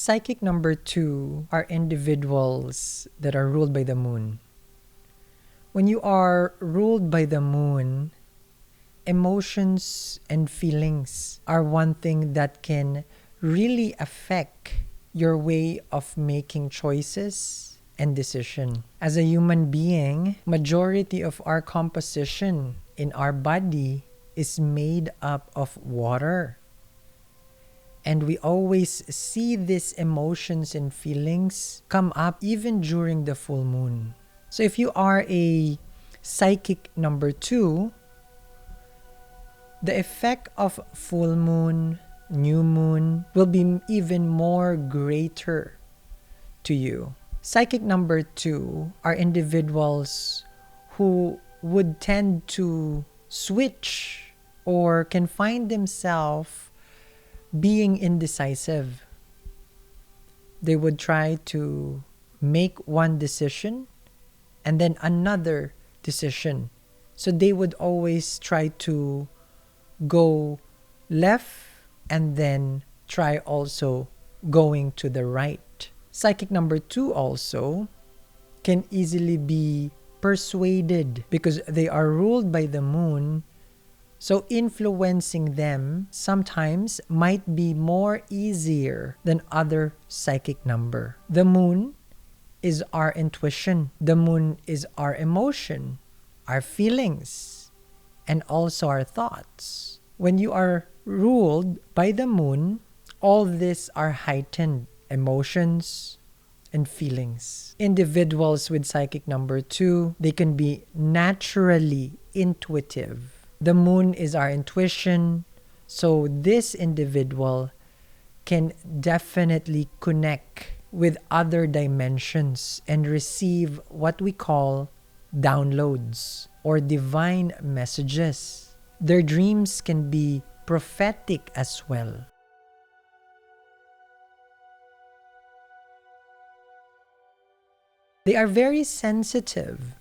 Psychic number 2 are individuals that are ruled by the moon. When you are ruled by the moon, emotions and feelings are one thing that can really affect your way of making choices and decision. As a human being, majority of our composition in our body is made up of water. And we always see these emotions and feelings come up even during the full moon. So if you are a psychic number 2, the effect of full moon, new moon will be even more greater to you. Psychic number 2 are individuals who would tend to switch or can find themselves being indecisive. They would try to make one decision and then another decision. So they would always try to go left and then try also going to the right. Psychic number 2 also can easily be persuaded because they are ruled by the moon. So influencing them sometimes might be more easier than other psychic number. The moon is our intuition. The moon is our emotion, our feelings, and also our thoughts. When you are ruled by the moon, all these are heightened emotions and feelings. Individuals with psychic number 2, they can be naturally intuitive. The moon is our intuition, so this individual can definitely connect with other dimensions and receive what we call downloads or divine messages. Their dreams can be prophetic as well. They are very sensitive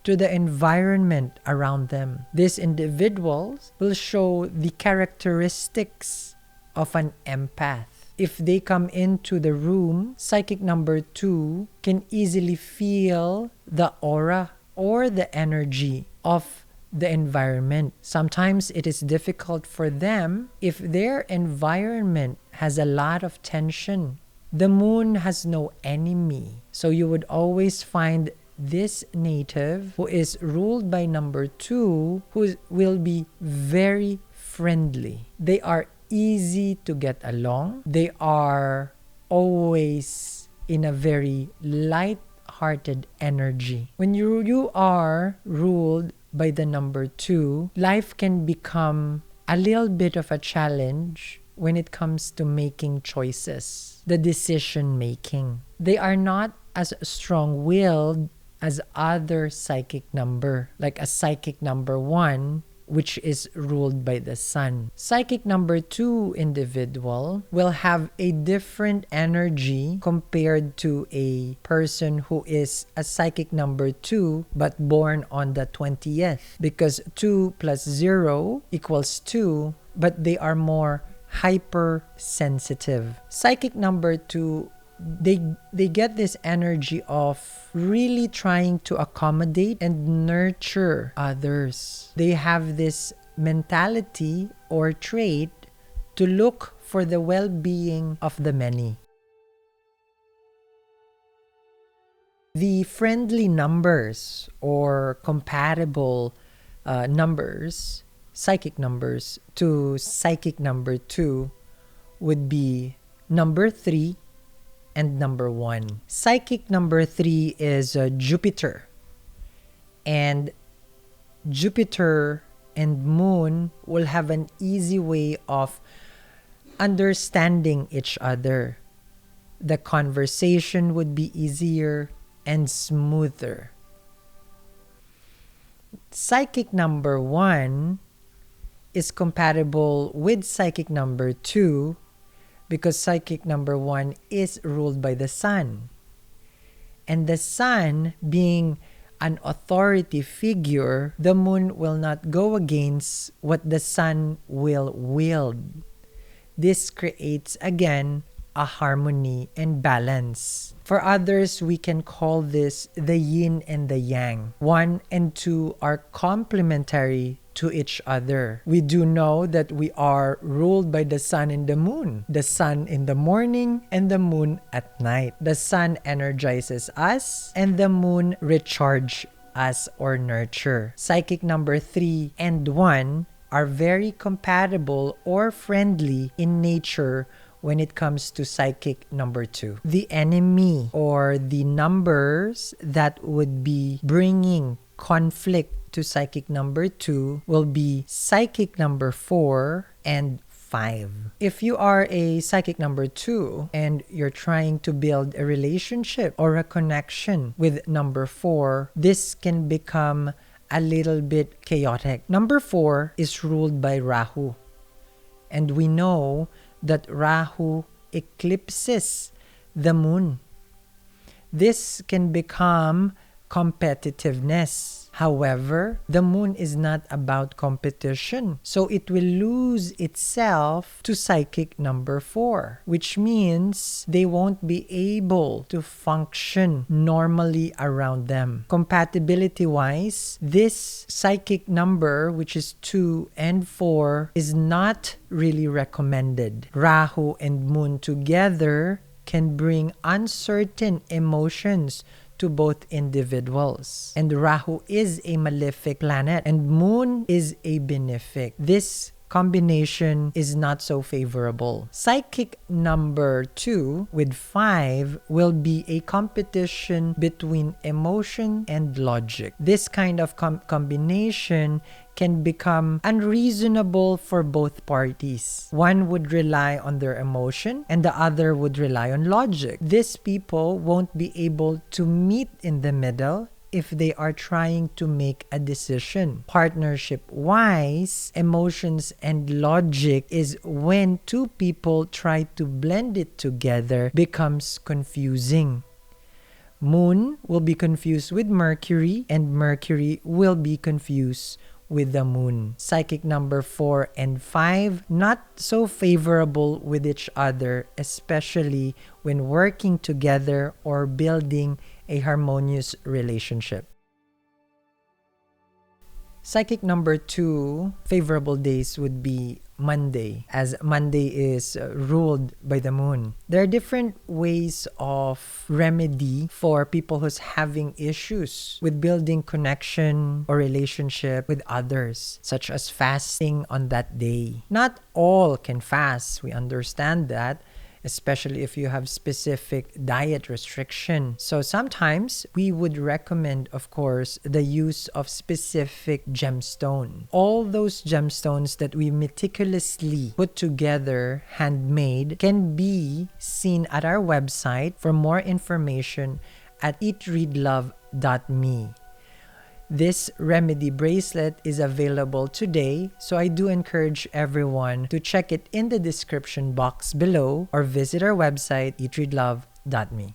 to the environment around them. These individuals will show the characteristics of an empath. If they come into the room, psychic number 2 can easily feel the aura or the energy of the environment. Sometimes it is difficult for them if their environment has a lot of tension. The moon has no enemy. So you would always find this native who is ruled by number 2 who will be very friendly. They are easy to get along. They are always in a very light-hearted energy. When you are ruled by the number 2, life can become a little bit of a challenge when it comes to making choices, the decision making. They are not as strong-willed as other psychic number, like a psychic number 1, which is ruled by the sun. Psychic number 2 individual will have a different energy compared to a person who is a psychic number 2 but born on the 20th, because 2 plus 0 equals 2, but they are more hypersensitive. Psychic number 2, they get this energy of really trying to accommodate and nurture others. They have this mentality or trait to look for the well-being of the many. The friendly numbers or compatible numbers, psychic numbers to psychic number 2 would be number 3 and number 1. Psychic number 3 is Jupiter. And Jupiter and Moon will have an easy way of understanding each other. The conversation would be easier and smoother. Psychic number 1 is compatible with psychic number 2 because psychic number 1 is ruled by the sun. And the sun being an authority figure, the moon will not go against what the sun will wield. This creates, again, a harmony and balance. For others, we can call this the yin and the yang. 1 and 2 are complementary to each other. We do know that we are ruled by the sun and the moon. The sun in the morning and the moon at night. The sun energizes us and the moon recharges us or nurture. Psychic number 3 and 1 are very compatible or friendly in nature when it comes to psychic number 2. The enemy or the numbers that would be bringing conflict to psychic number 2 will be psychic number 4 and 5. If you are a psychic number 2 and you're trying to build a relationship or a connection with number 4, this can become a little bit chaotic. Number 4 is ruled by Rahu. And we know that Rahu eclipses the moon. This can become competitiveness. However, the moon is not about competition, so it will lose itself to psychic number 4, which means they won't be able to function normally around them. Compatibility-wise, this psychic number, which is 2 and 4, is not really recommended. Rahu and moon together can bring uncertain emotions to both individuals. And Rahu is a malefic planet and moon is a benefic. This combination is not so favorable. Psychic number 2 with 5 will be a competition between emotion and logic. This kind of combination can become unreasonable for both parties. One would rely on their emotion and the other would rely on logic. These people won't be able to meet in the middle if they are trying to make a decision. Partnership-wise, emotions and logic is when two people try to blend it together becomes confusing. Moon will be confused with Mercury and Mercury will be confused with the moon. Psychic number 4 and 5, not so favorable with each other, especially when working together or building a harmonious relationship. Psychic number 2, favorable days would be Monday, as Monday is ruled by the moon. There are different ways of remedy for people who's having issues with building connection or relationship with others, such as fasting on that day. Not all can fast, we understand that, especially if you have specific diet restriction. So sometimes we would recommend, of course, the use of specific gemstone. All those gemstones that we meticulously put together, handmade, can be seen at our website. For more information at eatreadlove.me. This remedy bracelet is available today, so I do encourage everyone to check it in the description box below or visit our website eatreadlove.me.